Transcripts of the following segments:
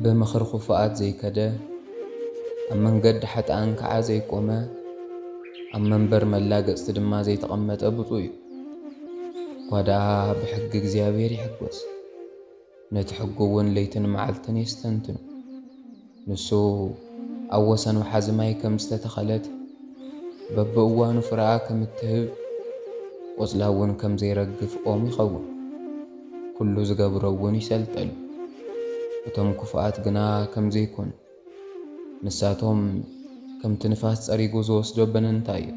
بمخر خفاءات زي كده أما قد حتى أنكع زي كوما أما منبر ملاقة استدما زي تقمت أبطوي ودا بحق زيابير يحقوس نتحقون ليتن معلتن يستنتن نسو أوسن وحزماي كم استتخلت ببقوان فرعا كم التهب وصلاون كم زي رقف قومي خون كل زقابرون يسلتل وتم كفاءات قنا كم زي كون نساتهم كم تنفاس أريقو زوس دوبن انتاي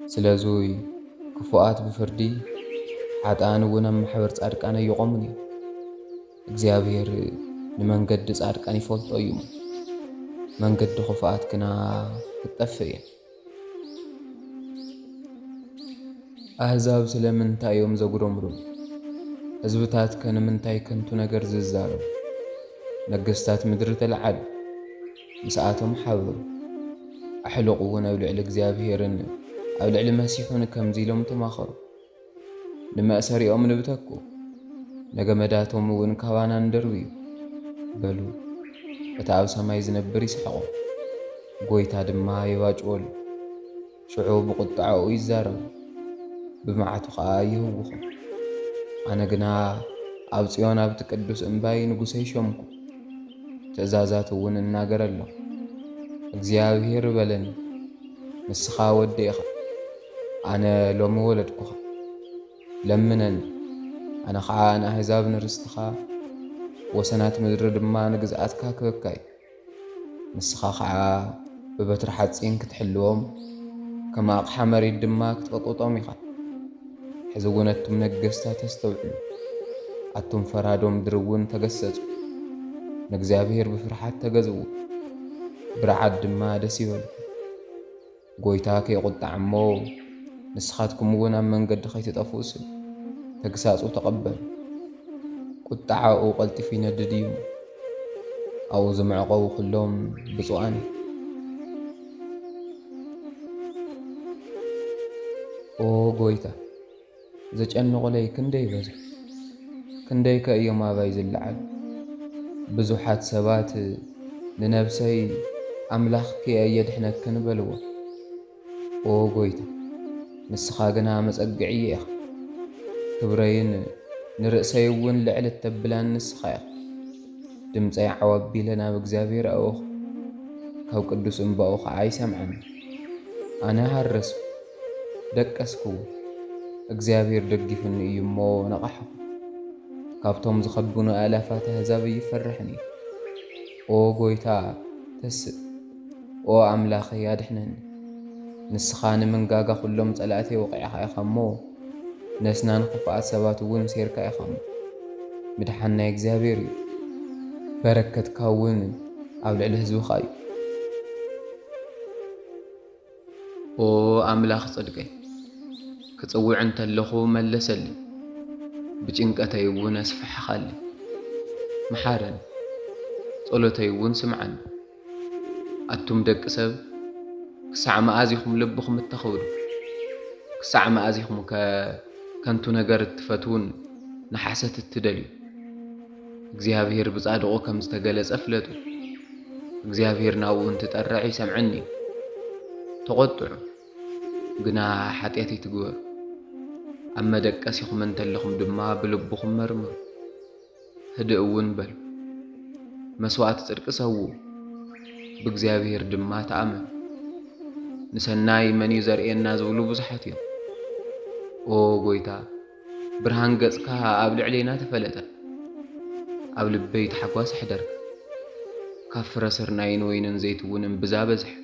سلازوي كفاءات بفردي حتى أنا ونم حبرت أركانا يقومني እግዚአብሔር ንመንገዲ ጻድቃን ይፈልጦ እዩ መንገዲ ኹፋኣት ግና ክጠፍእ እየ ኣሕዛብ ስለምንታይ እዮም ዘጉረምሩ ህዝብታት ከንምንታይ ከንቱ ነገር ዝዛረቡ ነገስታት ምድሪ ተለዓሉ ምስኣቶም ሓበሩ ኣሕልቑ እውን ኣብ ልዕሊ እግዚኣብሔርን ኣብ ልዕሊ መሲሑን ከምዚ ኢሎም ተማኸሩ ንመእሰሪኦም ንብተኩ ነገመዳቶም እውን ካባና እንደርብዩ በሉ እታ ኣብ ሰማይ ዝነብር ይስሐቆ ጎይታ ድማ ይዋጭወሉ ሽዑ ብቁጣዑ ይዛረቡ ብመዓቱ ኸዓ ይህውኹ ኣነ ግና ኣብ ጽዮን ኣብቲ ቅዱስ እምባይ ንጉሰይ ሾምኩ ትእዛዛት እውን እናገር ኣለኹ እግዚኣብሔር በለኒ ንስኻ ወዲ ኢኻ ኣነ ሎሚ ወለድኩኻ ለምነኒ أنا خعان أحزاب نرستخا وسنات مدر دما نجزأتك كوكاي نسخا خعا ببتر حاتسين كتحلوهم كما أقحى مريد دما كتقطوطهم يخا حزونتم نجستا تستوعب أتم فرادهم درون تجسسوا نجزابير بفرحات تجزوا برعاد دما دسيول قويتاك يقط عمو نسخاتكم ونا من قد خيت تفوسل تقساصو تقبل قطعاء قلت في ندديهم أو زمعقو كلهم بصواني أو قويتا زج أنو غلي كندي بزو كندي كأيوم بايز اللعب بزوحات سبات لنفسي أملاخ كي أيد حنا كنبلوا أو قويتا نسخاقنا مسأقعي كبرين نرأسيون لعلة تبلان نسخايا دمزي عوابي لنا بإግዚአብሔር أوخ كاو قدوس انباوخ عايسام عمي أنا هرسو دكسكو إግዚአብሔር دقيفني يمو نقحو كابتوم زخبونو آلافات هزابي يفرحني أو قويتا تسد أو عملاخي يادحنني نسخاني من قاقا خلوم تلاتي وقعها يخمو نسنان خفاء سبات ون سيركا يخم مدحنا እግዚአብሔር بركت كون أو للهزو خاي أو أملاخ صدقي كتصوع انت اللخو ملسلي بجنكتي ون اسفح خالي محارن صلوتي ون سمعن أتم دق سب كسع مآزيكم لبخم التخور كسع مآزيكم كنتو نجار التفتون نحست التدلي እግዚአብሔር بصادقو كم استقلس أفلتو እግዚአብሔር ناوون تتقرعي سمعني تقطعو قنا حتياتي تقوى أما دكاسيكم انتلخم دما بلبخم مرمر هدئون بل مسوات ترك سوو بእግዚአብሔር دما تأمن نسناي مني زرئينا زولو بزحاتيو أو قويتا برهان قصكا أبل علينا تفلتا أبل بيت حقواس حدرك كفر سرناين وينن زيتون بزابزح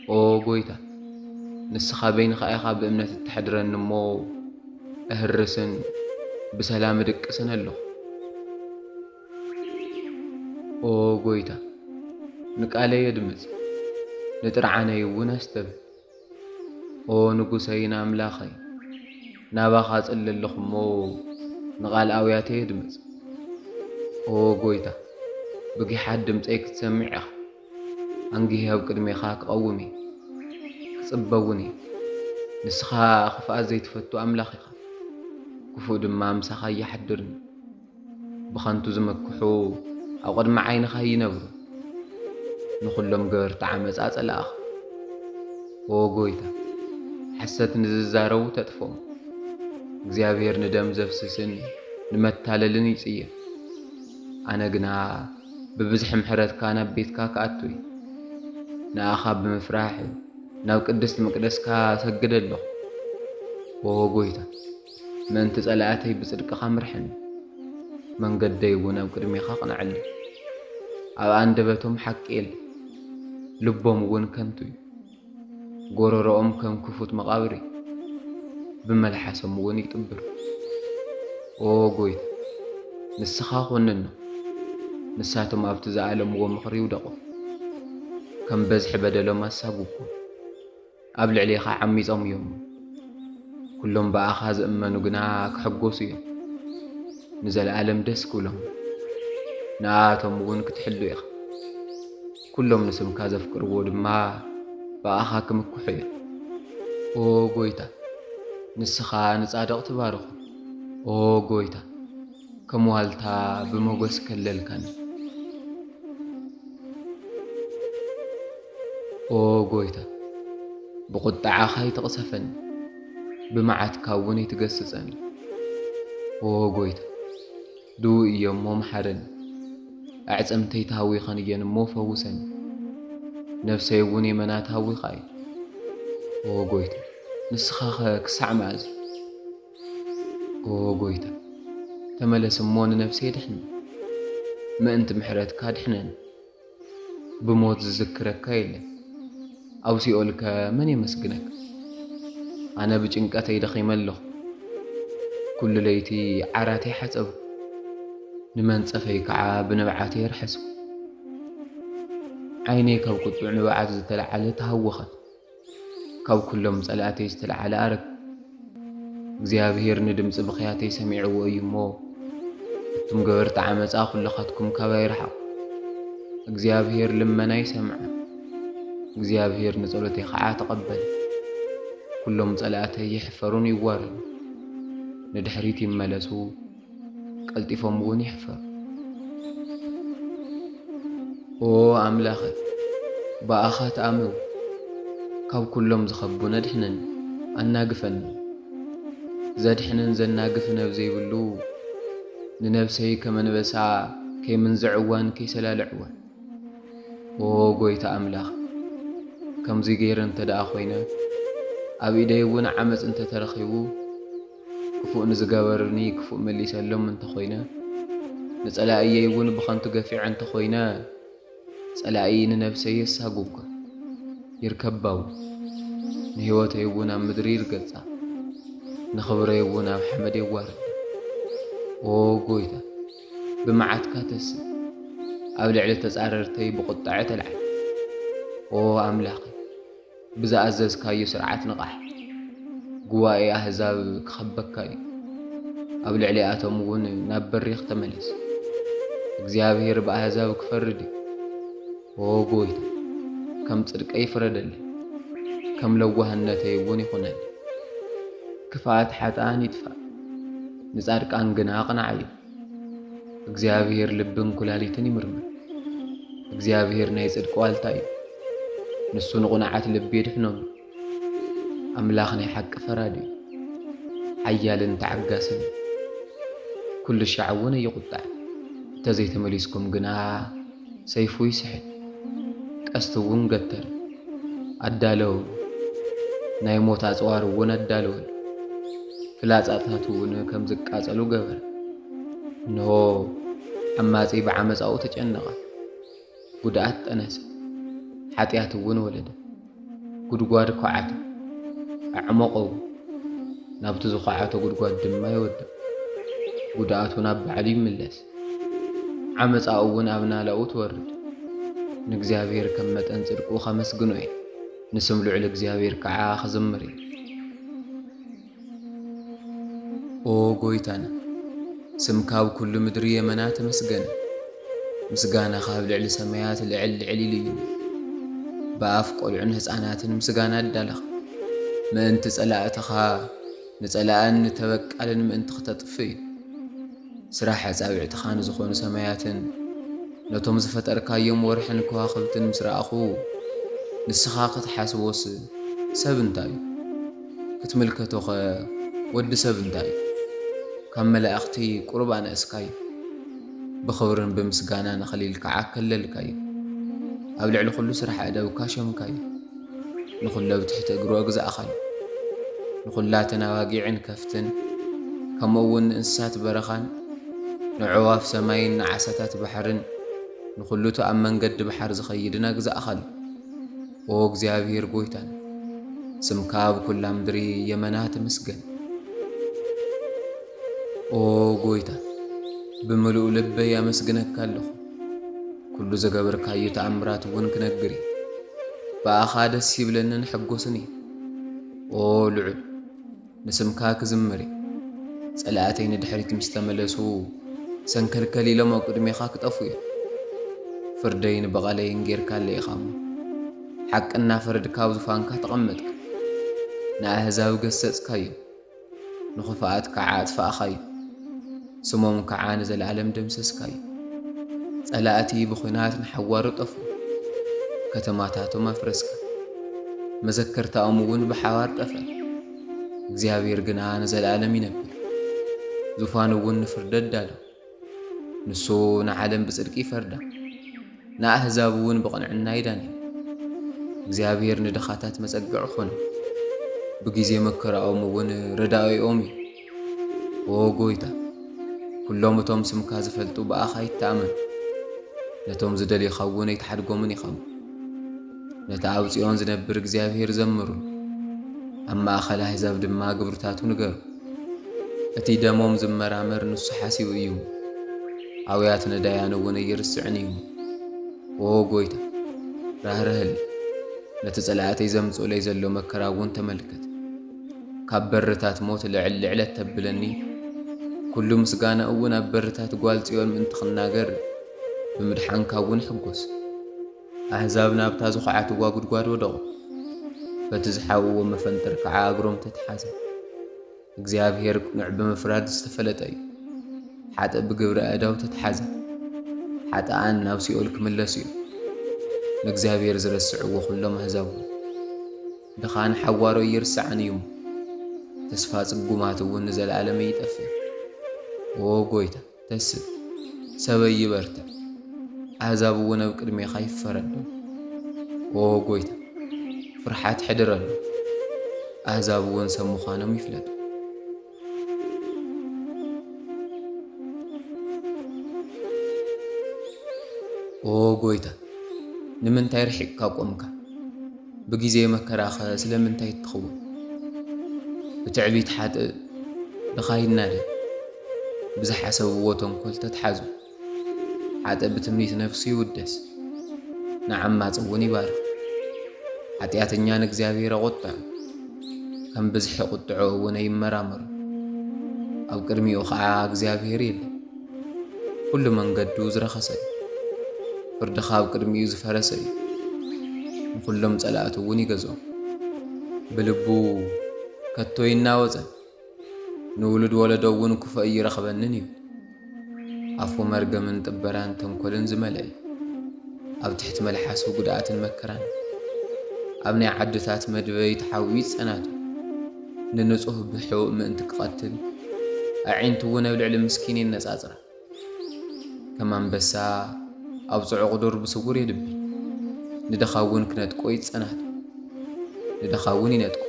أو قويتا نسخا بين خايخا بأمنة التحدرن نمو أهرسن بسلام دك سنلو أو قويتا نقالي يدمز نترعاني ونستب أو نقوسينا أملاخي ناباخا صلل لخمو نقال أوياتي يدمز أو قويتا بقي حد دمزيك تسمعخ أنقيه بقدمي خاك قومي كصبوني نسخا خفاء زي تفتو أملاخي كفو دما مسخا يحدرني بخانتو زمكحو ኣብ ቅድሚ ዓይንኻ ይነብሩ ንኹሎም ገበርቲ ዓመፃ ጸላእኻ ኦ ጎይታ ሓሰት ንዝዛረቡ ተጥፎም እግዚኣብሔር ንደም ዘፍስስን ንመታለልን ይጽየፍ ኣነ ግና ብብዝሒ ምሕረትካ ናብ ቤትካ ክኣቱ እየ ንኣኻ ብምፍራሕ ናብ ቅድስቲ መቅደስካ ሰግድ ኣለኹ ኦ ጎይታ ምእንቲ ጸላእተይ ብጽድቅኻ ምርሐኒ መንገደይ እውን ኣብ ቅድሜኻ ቕንዕሊ ኣብ ኣንደበቶም ሓቂ የለ ልቦም እውን ከንቱ እዩ ጎረሮኦም ከም ክፉት መቓብር እዩ ብመልሓሶም እውን ይጥብሩ ኦ ጎይታ ንስኻ ኾንኖ ንሳቶም ኣብቲ ዝኣለምዎ ምኽሪ ይውደቑ ከም በዝሒ በደሎም ኣሳጉጉ ኣብ ልዕሌኻ ዓሚፆም እዮም ኩሎም ብኣኻ ዝእመኑ ግና ክሕጐሱ እዮም ንዘለዓለም ደስ ክብሎም ንኣቶም እውን ክትሕሉ ኢኻ ኩሎም ንስምካ ዘፍቅርዎ ድማ ብኣኻ ክምክሑ እዮም ኦ ጎይታ ንስኻ ንጻድቕ ትባርኹ ኦ ጎይታ ከም ዋልታ ብመጎስ ከለልካኒ ኦ ጎይታ ብቁጣዓኻ ይትቕሰፈኒ ብመዓትካ እውን ይትገስጸኒ ኦ ጎይታ ድውእ እዮም እሞ መሓረኒ ኣዕጽምተይ ታዊኸን እየን እሞ ፈውሰኒ ነፍሰይ እውን የመና ታዊኻ እየ ኦ ጎይታ ንስኻ ክሳዕ መዓዝ ኦ ጎይታ ተመለስ እሞ ንነፍሰይ ድሕኒ ምእንቲ ምሕረትካ ድሕነኒ ብሞት ዝዝክረካ የለን ኣብ ሲኦልከ መን የመስግነካ ኣነ ብጭንቀተይ ደኺመ ኣለኹ ኩሉ ለይቲ ዓራተይ ሓጸቡ ንመንጸፈይ ከዓ ብንብዓተይ ረሐስኩ ዓይነይ ካብ ቁጡዕ ንብዓት ዝተለዓለ ተሃወኸት ካብ ኩሎም ጸላእተይ ዝተለዓለ ኣረግ እግዚኣብሔር ንድምፂ ብኽያተይ ሰሚዕዎ እዩ እሞ እቱም ገበርቲ ዓመፃ ኹለኻትኩም ካባይ ረሓቑ እግዚኣብሔር ልመናይ ሰምዐ እግዚኣብሔር ንጸሎተይ ከዓ ተቐበለ ኩሎም ጸላእተይ ይሕፈሩን ይዋረዱ ንድሕሪት ይመለሱ ቀልጢፎም እውን ይሕፈሩ ኦ ኣምላኸ ብኣኻ ተኣምው ካብ ኩሎም ዝኸቡነ ድሕነኒ ኣናግፈኒ ዘድሕንን ዘናግፍን ኣብ ዘይብሉ ንነፍሰይ ከመንበሳ ከይምንዝዕዋን ከይሰላልዕዋን ኦ ጎይታ ኣምላኽ ከምዙይ ገይረ እንተደኣ ኾይነ ኣብ ኢደይ እውን ዓመፅ እንተተረኺቡ ክፉእ ንዝገበርኒ ክፉእ መሊሰሎም እንተኾይነ ንጸላእየይ እውን ብኸንቱ ገፊዕ እንተኾይነ ጸላኢ ንነፍሰይ የሳጉጓ ይርከባው ንሕይወተይ እውን ኣብ ምድሪ ይርገጻ ንኽብረይ እውን ኣብ ሓመድ የዋርድ ኦ ጎይታ ብመዓትካ ተስብ ኣብ ልዕሊ ተጻረርተይ ብቁጣዕ ተልዓል ኦ ኣምላኽ ብዝኣዘዝካዮ ስርዓት ንቓሕ ጉባኤ ኣሕዛብ ክኸበካ እዩ ኣብ ልዕሊኣቶም እውን ናብ በሪኽ ተመለስ እግዚኣብሔር ብኣሕዛብ ክፈርድ እዩ ኦ ጎይታ ከም ጽድቀይ ይፍረደለይ ከም ለዋህነተይ እውን ይኹነኒ ክፋት ሓጥኣን ይጥፋእ ንጻድቃን ግና ቕናዕ እዩ እግዚኣብሔር ልብን ኩላሊትን ይምርምር እግዚኣብሔር ናይ ጽድቂ ዋልታ እዩ ንሱ ንቑንዓት ልቢ የድሕኖም ኣምላኽ ናይ ሓቂ ፈራዲ እዩ ሓያልን ተዓጋስን ኩሉ ሻዕ እውን ይቝጣዕ እንተዘይተመሊስኩም ግና ሰይፉ ይስሕል ቀስቲ እውን ገተር ኣዳለዉ ናይ ሞት ኣጽዋር እውን ኣዳለወሉ ፍላጻታት እውን ከም ዝቃጸሉ ገበረ እንሆ ዓማጺ ብዓመፃኡ ተጨነቐ ጉድኣት ጠነሰ ሓጢኣት እውን ወለደ ጉድጓድ ኳዓተ ኣዕመቐው ናብቲ ዝኳዓቶ ጉድጓድ ድማ ይወድቕ ጉድኣቱ ናብ ባዕሉ ይምለስ ዓመፃኡ እውን ኣብ ናላኡ ትወርድ ንእግዚኣብሔር ከም መጠን ጽድቁ ኸመስግኖ እየ ንስም ልዑል እግዚኣብሔር ከዓ ኽዝምር እየ ኦ ጎይታና ስምካ ኣብ ኩሉ ምድሪ የመና ተመስገነ ምስጋናኻ ኣብ ልዕሊ ሰማያት ልዕል ልዕል ኢሉ እዩ ብኣፍ ቆልዑን ሕፃናትን ምስጋና ኣዳለኻ ምእንቲ ጸላእትኻ ንጸላእን ንተበቃልን ምእንቲ ኽተጥፍ እዩ ስራሕ ኣጻብዕትኻ ንዝኾኑ ሰማያትን ነቶም ዝፈጠርካዮም ወርሕን ከዋኽብትን ምስ ረኣኹ ንስኻ ክትሓስቦስ ሰብ እንታይ እዩ? ክትምልከቶ ኸ ወዲ ሰብ እንታይ እዩ? ካብ መላእኽቲ ቁርብ ኣነእስካዮ ብኽብርን ብምስጋናን ኸሊል ከዓ ከለልካዮ ኣብ ልዕሊ ኩሉ ስራሕ ኣእዳውካ ሾምካዮ ንኹሉ ኣብ ትሕቲ እግሩ ኣግዛእኻዮ ንኹላተን ኣባጊዕን ከፍትን ከምኡውን ንእንስሳት በረኻን ንዕዋፍ ሰማይን ንዓሳታት ባሕርን ንኹሉቱ ኣብ መንገዲ ባሕር ዝኸይድን ኣግዛእኻሉ። ኦ እግዚኣብሔር ጎይታን ስምካ ኣብ ኩላ ምድሪ የመና ትመስገን። ኦ ጎይታ ብምሉእ ልበይ ኣመስግነካ ኣለኹ። ኩሉ ዘገበርካዮ ተኣምራት እውን ክነግር እየ። በኣኻ ደስ ይብለንን ሕጎስን እየ። ኦ ልዑል ንስምካ ክዝምር እየ። ጸላእተይ ንድሕሪት ምስ ተመለሱ ሰንከልከል ኢሎም ኣብ ቅድሜኻ ክጠፉ እዮም። ፍርደይ ንበቐለይን ጌርካለ ኢኻ እሞ ሓቅና ፈረድካ ኣብ ዙፋንካ ተቐመጥካ። ንኣሕዛብ ገሰጽካዮ ንኽፍኣት ከዓ ኣጥፋእኻዮ ስሞም ከዓ ንዘለዓለም ደምሰስካዮ። ጸላእቲ ብኹናት ንሓዋሩ ጠፉ ከተማታቶም ኣፍረስካ መዘከርታኦም እውን ብሓባር ጠፈ። እግዚኣብሔር ግና ንዘለዓለም ይነብር ዙፋኑ እውን ንፍርዲ ኣዳሎ። ንሱ ንዓለም ብጽድቂ ይፈርዳ ንኣሕዛብ እውን ብቕንዕና ይዳንዩ። እግዚኣብሔር ንድኻታት መጸግዕ ኾነ ብጊዜ መከራኦም እውን ረዳኢኦም እዩ። ኦ ጎይታ ኩሎም እቶም ስምካ ዝፈልጡ በኣኻ ይተኣመኑ ነቶም ዝደልዩኻ እውን ኣይተሓድጎምን ኢኻ እሞ ነቲ ኣብ ጽዮን ዝነብር እግዚኣብሔር ዘምሩ ኣብ ማእኸል ኣሕዛብ ድማ ግብርታቱ ንገሩ። እቲ ደሞም ዝመራመር ንሱ ሓሲቡ እዩ ኣውያት ነዳያን እውን ኣይርስዕን እዩ። ኦ ጎይታ ራህርህሊ ነቲ ጸላእተይ ዘምጽኡለይ ዘሎ መከራ እውን ተመልከት። ካብ በርታት ሞት ልዕል ልዕለት ተብለኒ ኩሉ ምስጋና እውን ኣብ በርታት ጓል ጽዮን ምእንቲ ኽናገር ብምድሓንካ እውን ሕጐስ። ኣሕዛብ ናብታ ዝኹዓትዋ ጉድጓድ ወደቑ በቲ ዝሓውዎ መፈንጠር ከዓ እግሮም ተተሓዘ። እግዚኣብሔር ቁኑዕ ብምፍራድ ዝተፈለጠ እዩ። ሓጥእ ብግብሪ ኣእዳው ተተሓዘ። ሓጥኣን ናብ ሲኦል ክምለሱ እዮም። ንእግዚኣብሔር ዝረስዕዎ ኹሎም ኣሕዛብ ድኻን ሓዋሮ ይርስዓን እዩ። ተስፋ ጽጉማት እውን ንዘለዓለም ይጠፍእ። ኦ ጎይታ ተስብ ሰበይ ይበርትዕ ኣሕዛብ እውን ኣብ ቅድሜኻ ይፈረዱ። ኦ ጎይታ ፍርሓት ሕድር ኣሎ ኣሕዛብ እውን ሰብ ምዃኖም ይፍለጡ። ኦ ጎይታ ንምንታይ ርሒቕካ ቆምካ? ብጊዜ መከራኸ ስለምንታይ ትኸውን? ብትዕቢት ሓጥእ ድኻ ይናደድ ብዝሓሰብዎ ተንኰል ተተሓዙ። ሓጥእ ብትምኒት ነፍሱ ይውደስ ንዓማፅ እውን ይባርኽ። ኃጢአተኛ ንእግዚአብሔር ቁጥዕ ከም ብዝሒ ቁጥዑ እውን ይመራመሩ። ኣብ ቅድሚኡ ከዓ እግዚአብሔር የለን። ኩሉ መንገዱ ዝረኸሰ ፍርድኻ ኣብ ቅድሚኡ ዝፈረሰ እዩ። ንኩሎም ጸላእቱ እውን ይገዝኦም። ብልቡ ከቶ ይናወፀን ንውሉድ ወለዶ እውን ክፉእ ይረኽበንን እዩ። ኣፉ መርገምን ጥበራን ተንኰልን ዝመልአ ኣብ ትሕቲ መልሓሱ ጉድኣትን መከራን ኣብ ናይ ዓድታት መድበይ ተሓዊ ጸናቱ ንንጹህ ብሕውእ ምእንቲ ክቐትል ኣዒንቱ እውን ኣብ ልዕሊ ምስኪን ይነጻጽራ። ከም አንበሳ ኣብ ጽዑቕ ዱር ብስውር ይድቢ። ንድኻ እውን ክነጥቆ ይጸናቱ። ንድኻ እውን ይነጥቁ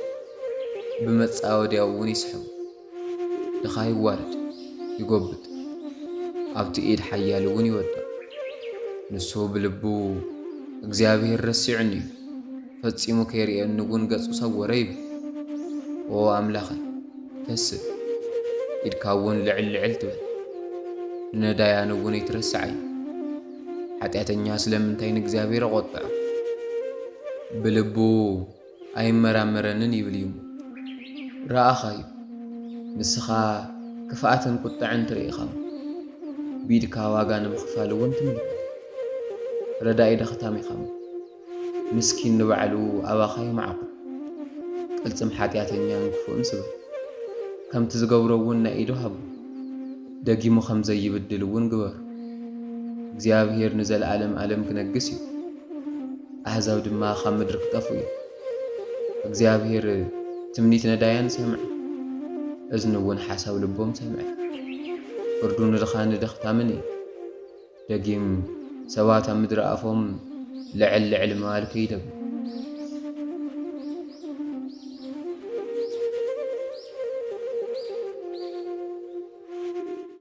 ብመጻወድያው እውን ይስሕቡ። ድኻ ይዋረድ ይጐብጥ ኣብቲ ኢድ ሓያል እውን ይወድቕ። ንሱ ብልቡ እግዚአብሔር ረሲዑኒ እዩ ፈጺሙ ከይርአኒ እውን ገጹ ሰወረ ይብል። ኦ ኣምላኸይ ተስብ ኢድካ እውን ልዕል ልዕል ትበል። ንነዳያን እውን ይትረስዓዩ። ኃጢአተኛ ስለምንታይ ንእግዚአብሔር ቖጥዖ? ብልቡ ኣይመራመረንን ይብል እዩ። ረኣኻዩ ንስኻ ክፍኣትን ቁጥዕን ትርኢኻ ቢድካ ዋጋ ንምኽፋል እውን ትምልከት። ረዳኢ ደኽታም ኢኻ ምስኪን ንባዕሉ ኣባኻ ይመዓቑ። ቅልጽም ኃጢአተኛን ክፉእን ስበል ከምቲ ዝገብሮ እውን ናይ ኢዱ ሃቡ። ደጊሙ ከም ዘይብድል እውን ግበሩ። እግዚአብሔር ንዘለዓለም ዓለም ክነግስ እዩ ኣሕዛብ ድማ ካብ ምድሪ ክጠፉ እዩ እግዚአብሔር ትምኒት ነዳያን ሰምዕ እዝኒ እውን ሓሳብ ልቦም ሰምዕ ፍርዱ ንድኻን ደኽታምን እዩ ደጊም ሰባት ኣብ ምድሪ ኣፎም ልዕል ልዕል መባል ከይደግሙ